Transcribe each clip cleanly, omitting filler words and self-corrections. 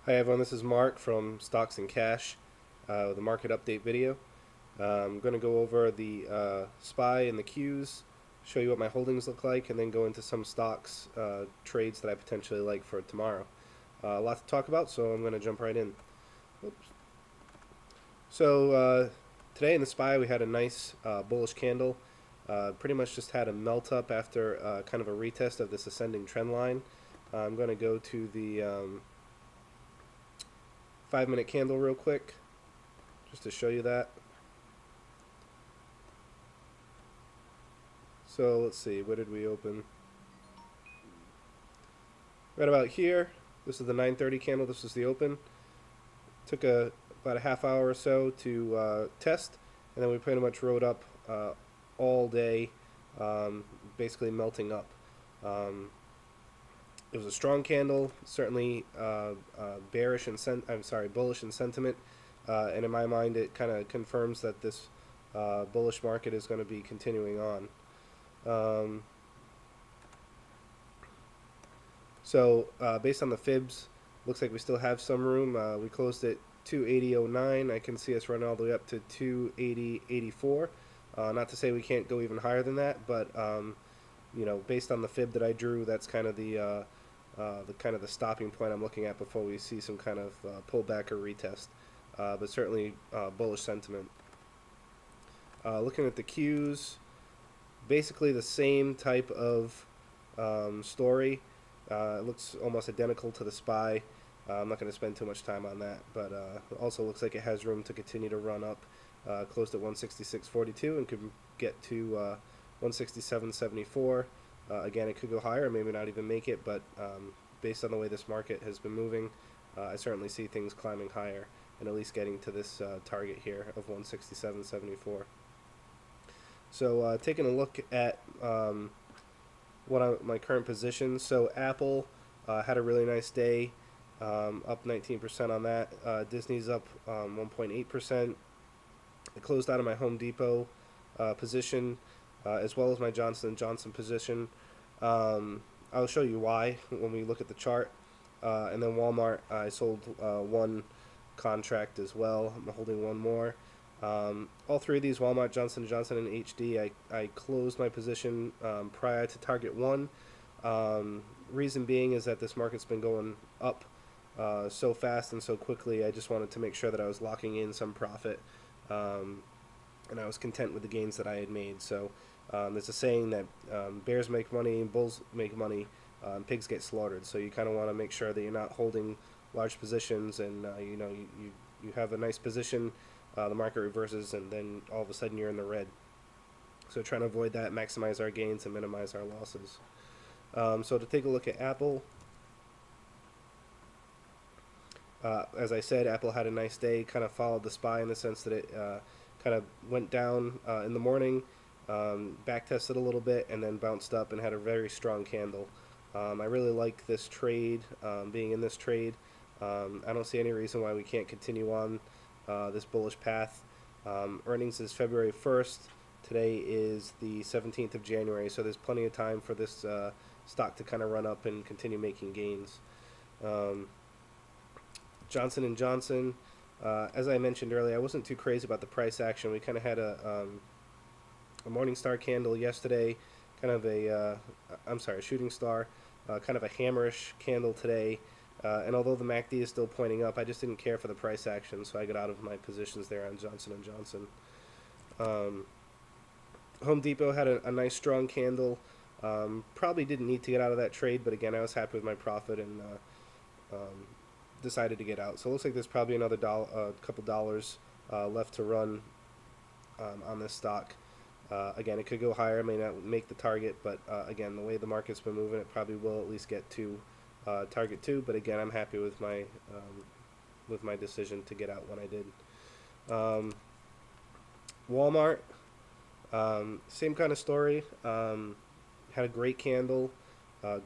Hi everyone, this is Mark from Stocks and Cash with a market update video. I'm going to go over the SPY and the Qs, show you what my holdings look like, and then go into some stocks trades that I potentially like for tomorrow. A lot to talk about, so I'm going to jump right in. Oops. So today in the SPY we had a nice bullish candle. Pretty much just had a melt up after kind of a retest of this ascending trend line. I'm going to go to the 5-minute candle real quick just to show you that. So let's see, where did we open? Right about here. This is the 9:30 candle. This is the open. Took about a half hour or so to test, and then we pretty much rode up all day, basically melting up. Um, it was a strong candle, certainly bullish in sentiment, and in my mind, it kind of confirms that this bullish market is going to be continuing on. Um, Based on the fibs, looks like we still have some room. We closed at 280.09. I can see us running all the way up to 280.84. Not to say we can't go even higher than that, but based on the fib that I drew, that's kind of the stopping point I'm looking at before we see some kind of pullback or retest. But certainly bullish sentiment. Looking at the Qs, basically the same type of story. It looks almost identical to the SPY. I'm not going to spend too much time on that, but it also looks like it has room to continue to run up. Closed at 166.42 and could get to 167.74. Again, it could go higher, maybe not even make it, but based on the way this market has been moving, I certainly see things climbing higher and at least getting to this target here of 167.74. So taking a look at my current position. So Apple had a really nice day, up 19% on that. Disney's up 1.8%. I closed out of my Home Depot position, as well as my Johnson & Johnson position. I'll show you why when we look at the chart. And then Walmart, I sold one contract as well. I'm holding one more. All three of these, Walmart, Johnson & Johnson, and HD, I closed my position prior to target one. Reason being is that this market's been going up so fast and so quickly. I just wanted to make sure that I was locking in some profit, and I was content with the gains that I had made. So there's a saying that bears make money, bulls make money, and pigs get slaughtered. So you kind of want to make sure that you're not holding large positions, and you have a nice position. The market reverses, and then all of a sudden you're in the red. So trying to avoid that, maximize our gains, and minimize our losses. So to take a look at Apple, as I said, Apple had a nice day, kind of followed the SPY in the sense that it kind of went down in the morning, back tested a little bit, and then bounced up and had a very strong candle. I really like this trade, being in this trade. I don't see any reason why we can't continue on this bullish path. Earnings is February 1st. Today is the 17th of January, so there's plenty of time for this stock to kind of run up and continue making gains. Johnson & Johnson, as I mentioned earlier, I wasn't too crazy about the price action. We kind of had a Morningstar candle yesterday, kind of a shooting star, kind of a hammerish candle today. And although the MACD is still pointing up, I just didn't care for the price action, so I got out of my positions there on Johnson & Johnson. Home Depot had a nice strong candle. Probably didn't need to get out of that trade, but again, I was happy with my profit and decided to get out. So it looks like there's probably another couple dollars left to run on this stock. Again, it could go higher, may not make the target, but again, the way the market's been moving, it probably will at least get to target 2, but again, I'm happy with my decision to get out when I did. Walmart, same kind of story. Had a great candle,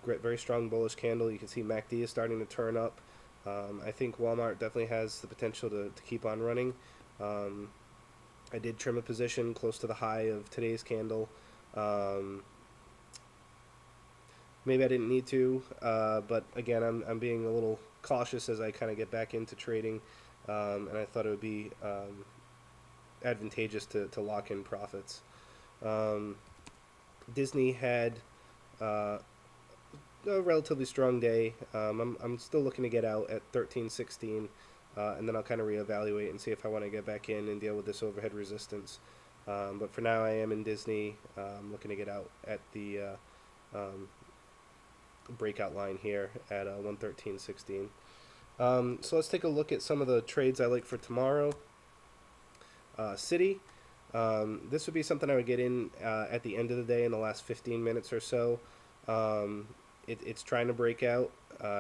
very strong bullish candle. You can see MACD is starting to turn up. I think Walmart definitely has the potential to keep on running. I did trim a position close to the high of today's candle. Maybe I didn't need to, but again, I'm being a little cautious as I kind of get back into trading, and I thought it would be advantageous to lock in profits. Um, Disney had uh, a relatively strong day. I'm still looking to get out at 13.16, and then I'll kind of reevaluate and see if I want to get back in and deal with this overhead resistance. But for now, I am in Disney. Looking to get out at the breakout line here at 113.16. So let's take a look at some of the trades I like for tomorrow. City. This would be something I would get in at the end of the day in the last 15 minutes or so. It's trying to break out,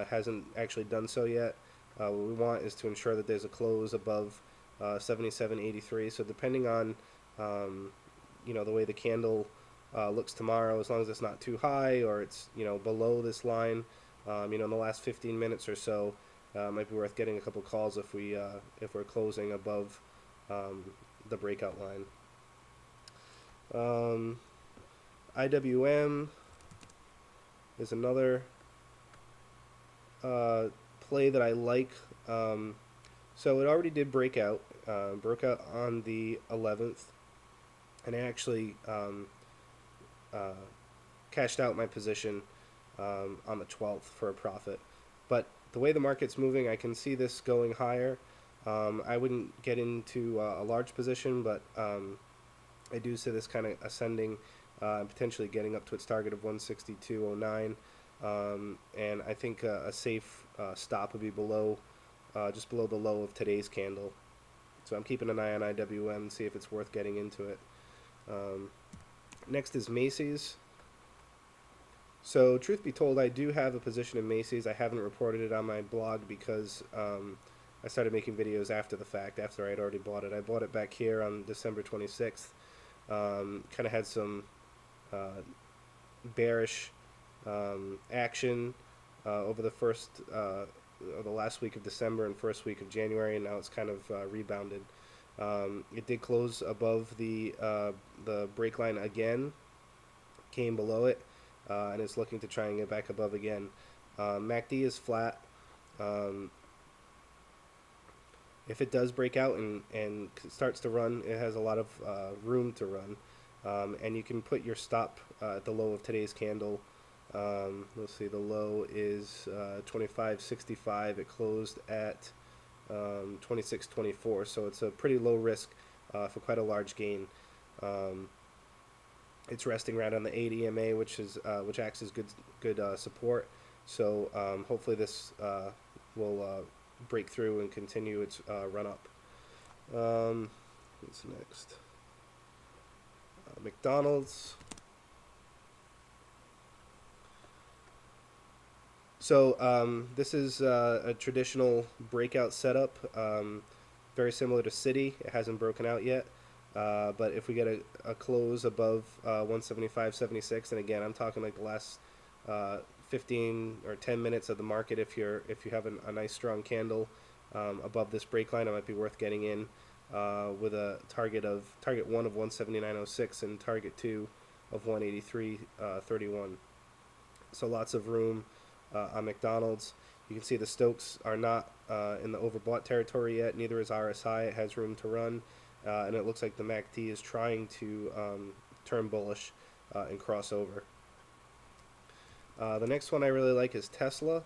hasn't actually done so yet. What we want is to ensure that there's a close above 77.83. So depending on the way the candle looks tomorrow, as long as it's not too high or it's below this line, in the last 15 minutes or so, might be worth getting a couple calls if we're closing above the breakout line. IWM is another play that I like. So it already did break out, broke out on the 11th, and I actually cashed out my position on the 12th for a profit. But the way the market's moving, I can see this going higher. I wouldn't get into a large position, but I do see this kind of ascending, potentially getting up to its target of 162.09. And I think a safe stop would be just below the low of today's candle. So I'm keeping an eye on IWM, see if it's worth getting into it. Next is Macy's. So truth be told, I do have a position in Macy's. I haven't reported it on my blog because I started making videos after the fact, after I'd already bought it. I bought it back here on December 26th. Kind of had some bearish action over the last week of December and first week of January, and now it's kind of rebounded. It did close above the break line again, came below it, and it's looking to try and get back above again. MACD is flat. If it does break out and starts to run, it has a lot of room to run. And you can put your stop at the low of today's candle. Let's see, the low is 25.65. It closed at 26.24, so it's a pretty low risk for quite a large gain. It's resting right on the 8 EMA, which acts as good support. So hopefully this will break through and continue its run up. What's next? McDonald's. So this is a traditional breakout setup, very similar to Citi. It hasn't broken out yet, but if we get a close above 175.76, and again, I'm talking like the last 15 or 10 minutes of the market. If you have a nice strong candle above this break line, it might be worth getting in with a target 1 of 179.06 and target 2 of 183.31. So lots of room on McDonald's. You can see the Stokes are not in the overbought territory yet. Neither is RSI. It has room to run, and it looks like the MACD is trying to turn bullish and cross over. The next one I really like is Tesla.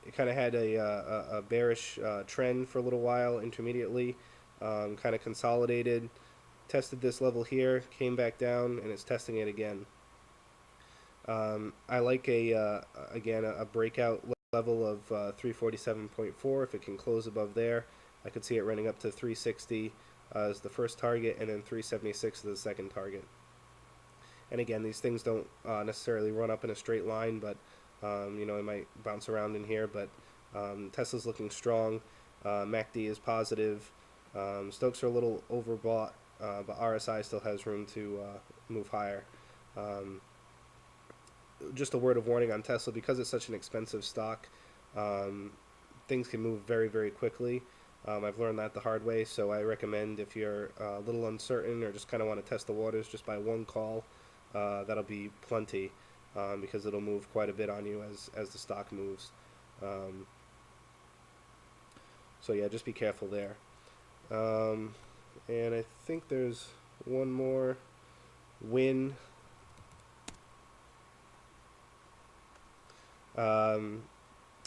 It kind of had a bearish trend for a little while intermediately, kind of consolidated, tested this level here, came back down, and it's testing it again. I like again a breakout level of 347.4. If it can close above there, I could see it running up to 360 as the first target, and then 376 as the second target. And again, these things don't necessarily run up in a straight line, but it might bounce around in here. But Tesla's looking strong. MACD is positive. Stokes are a little overbought, but RSI still has room to move higher. Just a word of warning on Tesla, because it's such an expensive stock, things can move very, very quickly. I've learned that the hard way, so I recommend if you're a little uncertain or just kind of want to test the waters, just buy one call that'll be plenty, because it'll move quite a bit on you as the stock moves. Um, so yeah, just be careful there. And I think there's one more win.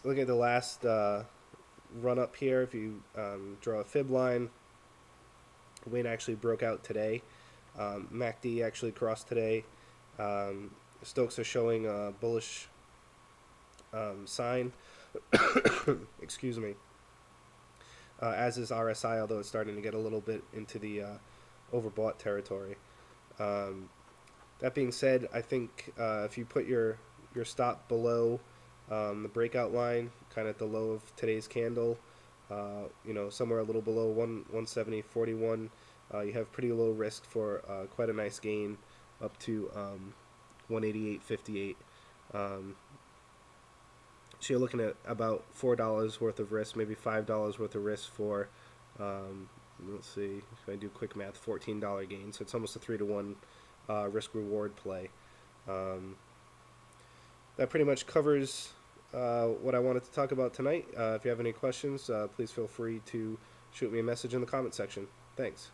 Look at the last run up here. If you draw a fib line, Win actually broke out today. MACD actually crossed today. Stokes are showing a bullish sign. Excuse me. As is RSI, although it's starting to get a little bit into the overbought territory. That being said, I think if you put your stop below the breakout line, kind of at the low of today's candle, somewhere a little below 170.41, you have pretty low risk for quite a nice gain up to 188.58. So you're looking at about $4 worth of risk, maybe $5 worth of risk for, let's see, if I do quick math, $14 gain. So it's almost a 3-to-1 risk reward play. That pretty much covers what I wanted to talk about tonight. If you have any questions, please feel free to shoot me a message in the comment section. Thanks.